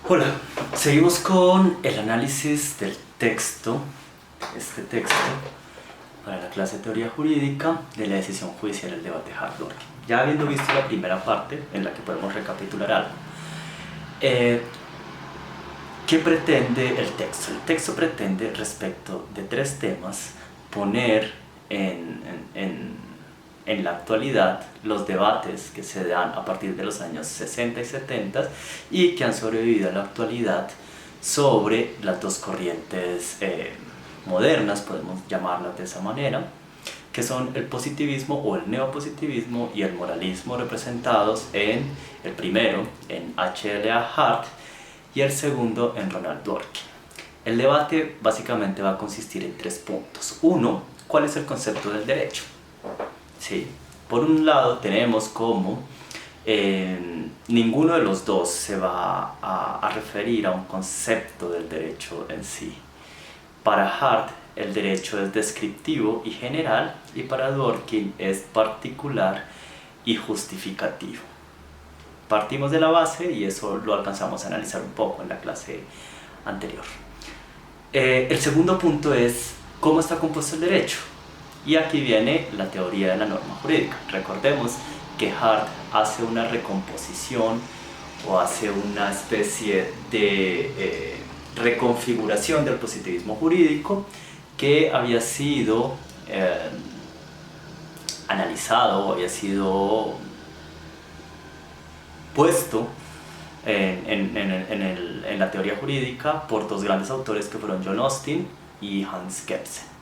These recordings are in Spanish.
Hola, seguimos con el análisis del texto, este texto, para la clase de teoría jurídica de la decisión judicial del debate Hart-Dworkin. Ya habiendo visto la primera parte, en la que podemos recapitular algo, ¿qué pretende el texto? El texto pretende, respecto de tres temas, poner en la actualidad los debates que se dan a partir de los años 60 y 70 y que han sobrevivido a la actualidad sobre las dos corrientes modernas, podemos llamarlas de esa manera, que son el positivismo o el neopositivismo y el moralismo, representados en el primero en H.L.A. Hart y el segundo en Ronald Dworkin. El debate básicamente va a consistir en tres puntos. Uno, ¿cuál es el concepto del derecho? ¿Sí? Por un lado tenemos como ninguno de los dos se va a referir a un concepto del derecho en sí. Para Hart el derecho es descriptivo y general, y para Dworkin es particular y justificativo. Partimos de la base y eso lo alcanzamos a analizar un poco en la clase anterior. El segundo punto es cómo está compuesto el derecho. Y aquí viene la teoría de la norma jurídica. Recordemos que Hart hace una recomposición o hace una especie de reconfiguración del positivismo jurídico que había sido analizado, había sido puesto en la teoría jurídica por dos grandes autores que fueron John Austin y Hans Kelsen.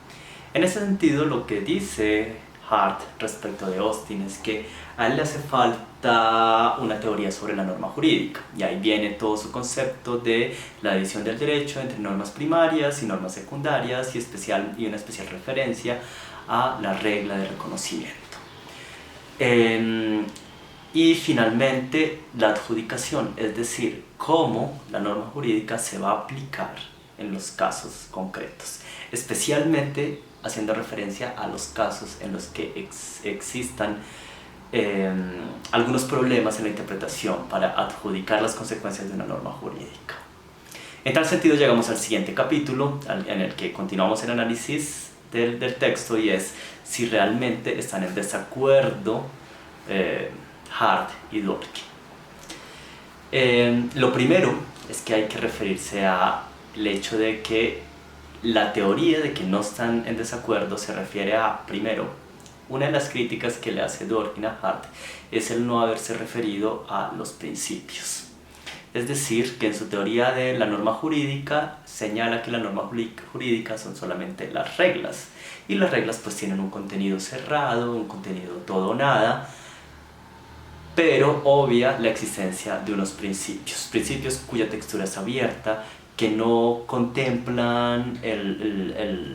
En ese sentido, lo que dice Hart respecto de Austin es que a él le hace falta una teoría sobre la norma jurídica, y ahí viene todo su concepto de la división del derecho entre normas primarias y normas secundarias y una especial referencia a la regla de reconocimiento. Y finalmente la adjudicación, es decir, cómo la norma jurídica se va a aplicar en los casos concretos, especialmente haciendo referencia a los casos en los que existan algunos problemas en la interpretación para adjudicar las consecuencias de una norma jurídica. En tal sentido llegamos al siguiente capítulo en el que continuamos el análisis del texto, y es si realmente están en desacuerdo Hart y Dworkin. Lo primero es que hay que referirse al hecho de que la teoría de que no están en desacuerdo se refiere a, primero, una de las críticas que le hace Dworkin a Hart es el no haberse referido a los principios. Es decir, que en su teoría de la norma jurídica señala que la norma jurídica son solamente las reglas, y las reglas pues tienen un contenido cerrado, un contenido todo o nada, pero obvia la existencia de unos principios cuya textura es abierta, que no contemplan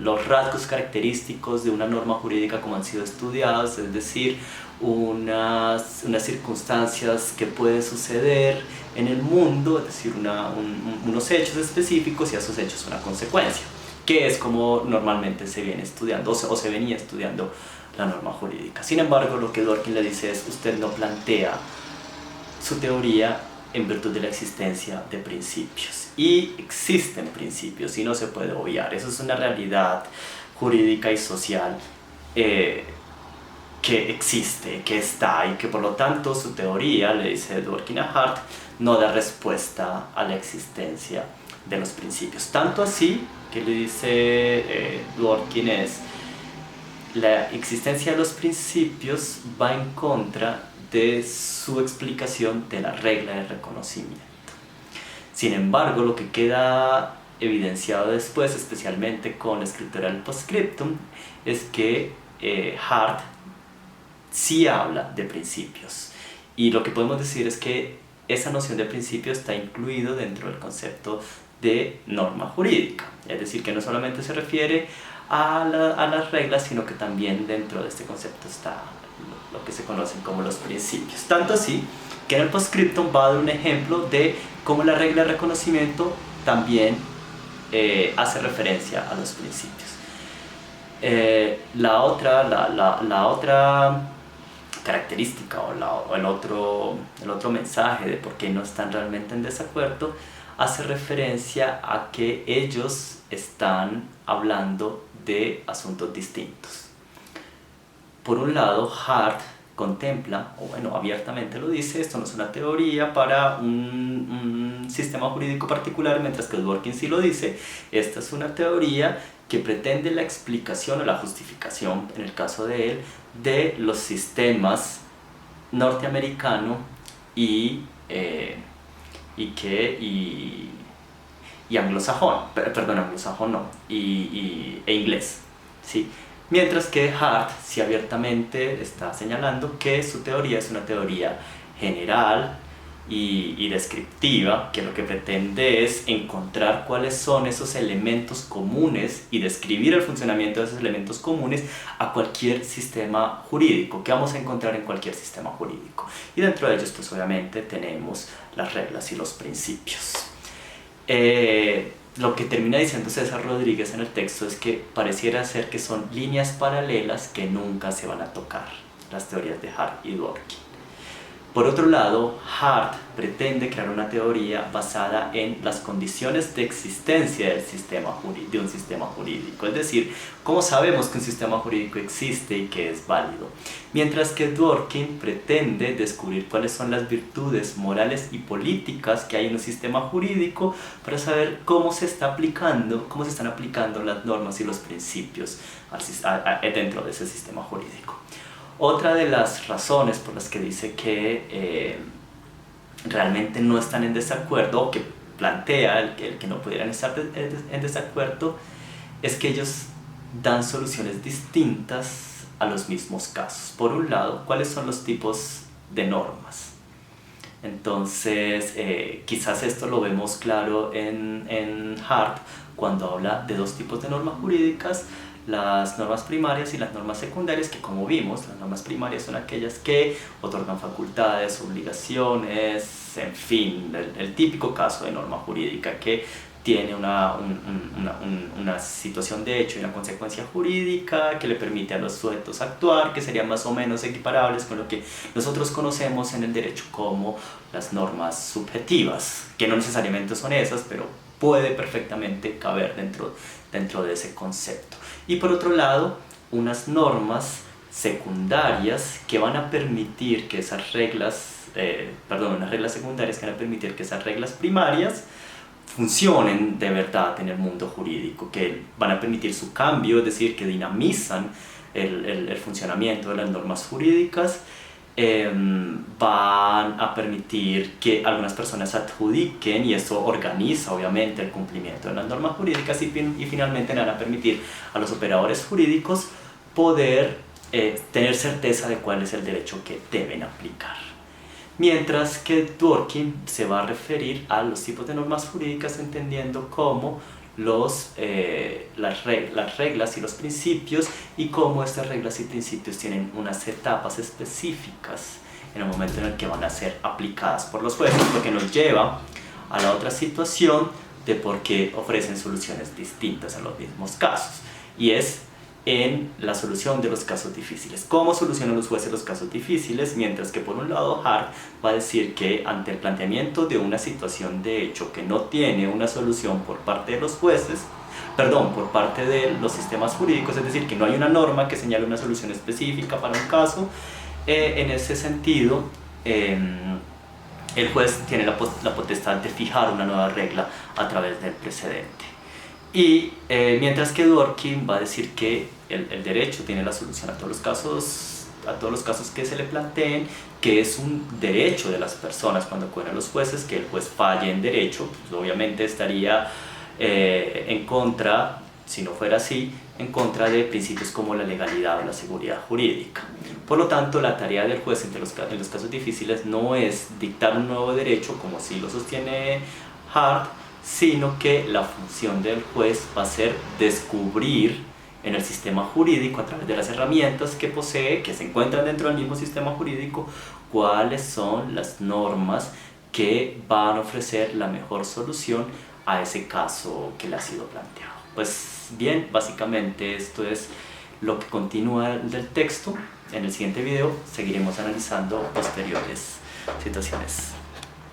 los rasgos característicos de una norma jurídica como han sido estudiados, es decir, unas circunstancias que pueden suceder en el mundo, es decir, unos hechos específicos y a esos hechos una consecuencia, que es como normalmente se viene estudiando o se venía estudiando la norma jurídica. Sin embargo, lo que Dworkin le dice es: usted no plantea su teoría en virtud de la existencia de principios, y existen principios y no se puede obviar. Eso es una realidad jurídica y social que existe, que está, y que por lo tanto su teoría, le dice Dworkin a Hart, no da respuesta a la existencia de los principios. Tanto así que le dice Dworkin es: la existencia de los principios va en contra de su explicación de la regla de reconocimiento. Sin embargo, lo que queda evidenciado después, especialmente con la escritura del postscriptum, es que Hart sí habla de principios, y lo que podemos decir es que esa noción de principio está incluido dentro del concepto de norma jurídica, es decir, que no solamente se refiere a las reglas, sino que también dentro de este concepto está lo que se conocen como los principios. Tanto así que en el postscriptum va a dar un ejemplo de cómo la regla de reconocimiento también hace referencia a los principios. La otra característica o el otro mensaje de por qué no están realmente en desacuerdo hace referencia a que ellos están hablando de asuntos distintos. Por un lado, Hart contempla, o bueno, abiertamente lo dice, esto no es una teoría para un sistema jurídico particular, mientras que Dworkin sí lo dice, esta es una teoría que pretende la explicación o la justificación, en el caso de él, de los sistemas norteamericano y anglosajón, perdón, anglosajón no, e inglés, ¿sí? Mientras que Hart sí abiertamente está señalando que su teoría es una teoría general y descriptiva, que lo que pretende es encontrar cuáles son esos elementos comunes y describir el funcionamiento de esos elementos comunes a cualquier sistema jurídico, que vamos a encontrar en cualquier sistema jurídico. Y dentro de ellos, pues obviamente tenemos las reglas y los principios. Lo que termina diciendo César Rodríguez en el texto es que pareciera ser que son líneas paralelas que nunca se van a tocar, las teorías de Hart y Dworkin. Por otro lado, Hart pretende crear una teoría basada en las condiciones de existencia de un sistema jurídico, es decir, cómo sabemos que un sistema jurídico existe y que es válido, mientras que Dworkin pretende descubrir cuáles son las virtudes morales y políticas que hay en un sistema jurídico para saber cómo se están aplicando las normas y los principios dentro de ese sistema jurídico. Otra de las razones por las que dice que realmente no están en desacuerdo, o que plantea el que no pudieran estar en desacuerdo, es que ellos dan soluciones distintas a los mismos casos. Por un lado, ¿cuáles son los tipos de normas? Entonces, quizás esto lo vemos claro en Hart cuando habla de dos tipos de normas jurídicas: las normas primarias y las normas secundarias, que como vimos, las normas primarias son aquellas que otorgan facultades, obligaciones, en fin, el típico caso de norma jurídica que tiene una situación de hecho y una consecuencia jurídica que le permite a los sujetos actuar, que serían más o menos equiparables con lo que nosotros conocemos en el derecho como las normas subjetivas, que no necesariamente son esas, pero puede perfectamente caber dentro de ese concepto. Y por otro lado, unas normas secundarias que van a permitir que esas reglas, unas reglas secundarias que van a permitir que esas reglas primarias funcionen de verdad en el mundo jurídico, que van a permitir su cambio, es decir, que dinamizan el funcionamiento de las normas jurídicas, van a permitir que algunas personas adjudiquen, y eso organiza obviamente el cumplimiento de las normas jurídicas, y finalmente van a permitir a los operadores jurídicos poder tener certeza de cuál es el derecho que deben aplicar. Mientras que Dworkin se va a referir a los tipos de normas jurídicas entendiendo como las reglas y los principios, y cómo estas reglas y principios tienen unas etapas específicas en el momento en el que van a ser aplicadas por los jueces, lo que nos lleva a la otra situación de por qué ofrecen soluciones distintas a los mismos casos, y es en la solución de los casos difíciles. ¿Cómo solucionan los jueces los casos difíciles? Mientras que por un lado Hart va a decir que ante el planteamiento de una situación de hecho que no tiene una solución por parte de los jueces, por parte de los sistemas jurídicos, es decir, que no hay una norma que señale una solución específica para un caso, en ese sentido el juez tiene la potestad de fijar una nueva regla a través del precedente. Y mientras que Dworkin va a decir que el derecho tiene la solución a todos los casos que se le planteen, que es un derecho de las personas cuando acuden a los jueces, que el juez falle en derecho, pues obviamente estaría en contra, si no fuera así, en contra de principios como la legalidad o la seguridad jurídica. Por lo tanto, la tarea del juez en los casos difíciles no es dictar un nuevo derecho, como sí lo sostiene Hart, sino que la función del juez va a ser descubrir en el sistema jurídico, a través de las herramientas que posee, que se encuentran dentro del mismo sistema jurídico, cuáles son las normas que van a ofrecer la mejor solución a ese caso que le ha sido planteado. Pues bien, básicamente esto es lo que continúa del texto. En el siguiente video seguiremos analizando posteriores situaciones.